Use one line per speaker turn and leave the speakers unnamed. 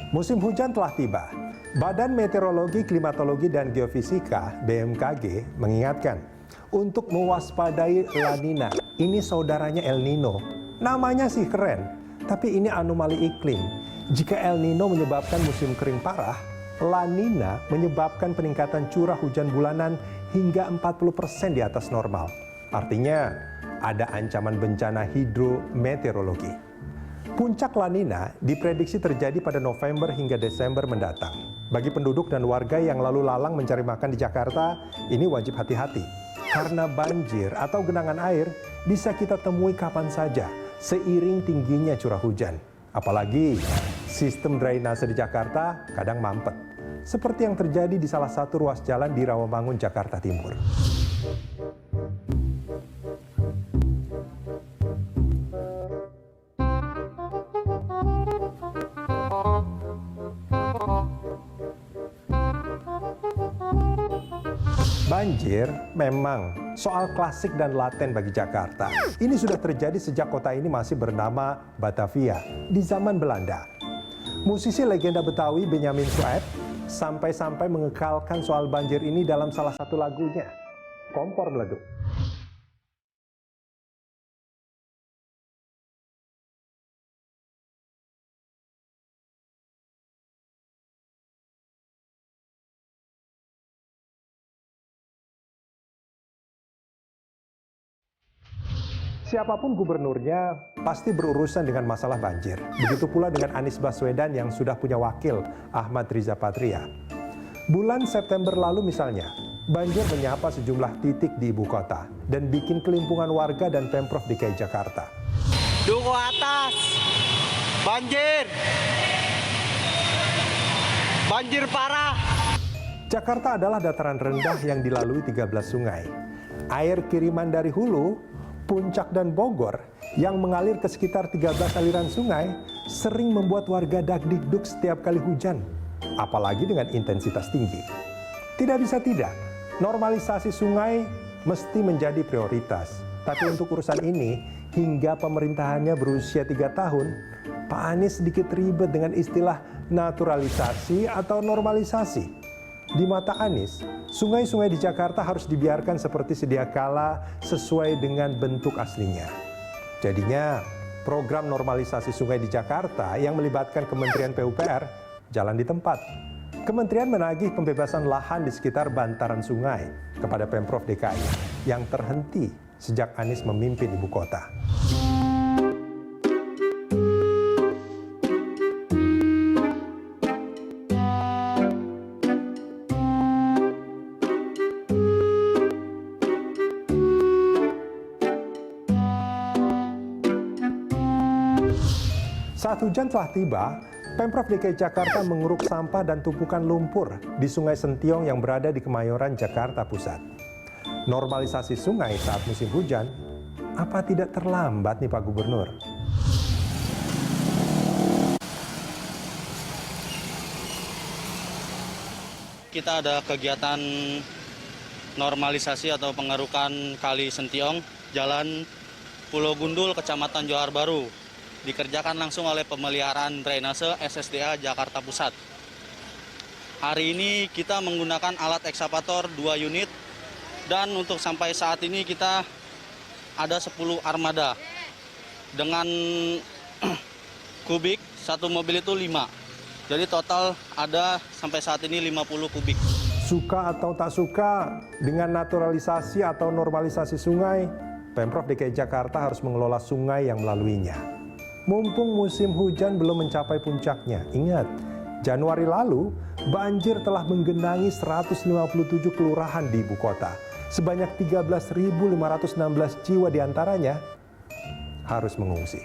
Musim hujan telah tiba. Badan Meteorologi, Klimatologi, dan Geofisika (BMKG) mengingatkan untuk mewaspadai La Nina. Ini saudaranya El Nino. Namanya sih keren, tapi ini anomali iklim. Jika El Nino menyebabkan musim kering parah, La Nina menyebabkan peningkatan curah hujan bulanan hingga 40% di atas normal. Artinya, ada ancaman bencana hidrometeorologi. Puncak La Nina diprediksi terjadi pada November hingga Desember mendatang. Bagi penduduk dan warga yang lalu lalang mencari makan di Jakarta, ini wajib hati-hati. Karena banjir atau genangan air bisa kita temui kapan saja, seiring tingginya curah hujan. Apalagi sistem drainase di Jakarta kadang mampet. Seperti yang terjadi di salah satu ruas jalan di Rawamangun, Jakarta Timur. Banjir memang soal klasik dan laten bagi Jakarta. Ini sudah terjadi sejak kota ini masih bernama Batavia di zaman Belanda. Musisi legenda Betawi Benyamin Sueb sampai-sampai mengekalkan soal banjir ini dalam salah satu lagunya, Kompor Meleduk. Siapapun gubernurnya pasti berurusan dengan masalah banjir. Begitu pula dengan Anies Baswedan yang sudah punya wakil, Ahmad Riza Patria. Bulan September lalu misalnya, banjir menyapa sejumlah titik di ibu kota dan bikin kelimpungan warga dan Pemprov DKI Jakarta.
Duku atas, banjir! Banjir parah!
Jakarta adalah dataran rendah yang dilalui 13 sungai. Air kiriman dari hulu, Puncak dan Bogor yang mengalir ke sekitar 13 aliran sungai sering membuat warga dagdikduk setiap kali hujan, apalagi dengan intensitas tinggi. Tidak bisa tidak, normalisasi sungai mesti menjadi prioritas. Tapi untuk urusan ini, hingga pemerintahannya berusia 3 tahun, Pak Anies sedikit ribet dengan istilah naturalisasi atau normalisasi. Di mata Anies, sungai-sungai di Jakarta harus dibiarkan seperti sedia kala sesuai dengan bentuk aslinya. Jadinya, program normalisasi sungai di Jakarta yang melibatkan Kementerian PUPR jalan di tempat. Kementerian menagih pembebasan lahan di sekitar bantaran sungai kepada Pemprov DKI yang terhenti sejak Anies memimpin ibu kota. Saat hujan telah tiba, Pemprov DKI Jakarta mengeruk sampah dan tumpukan lumpur di Sungai Sentiong yang berada di Kemayoran, Jakarta Pusat. Normalisasi sungai saat musim hujan, apa tidak terlambat nih Pak Gubernur?
Kita ada kegiatan normalisasi atau pengerukan Kali Sentiong, Jalan Pulau Gundul, Kecamatan Johar Baru. Dikerjakan langsung oleh Pemeliharaan Drainase SSDA Jakarta Pusat. Hari ini kita menggunakan alat ekskavator 2 unit dan untuk sampai saat ini kita ada 10 armada dengan kubik, satu mobil itu 5. Jadi total ada sampai saat ini 50 kubik.
Suka atau tak suka dengan naturalisasi atau normalisasi sungai, Pemprov DKI Jakarta harus mengelola sungai yang melaluinya. Mumpung musim hujan belum mencapai puncaknya, ingat, Januari lalu banjir telah menggenangi 157 kelurahan di ibu kota. Sebanyak 13.516 jiwa diantaranya harus mengungsi.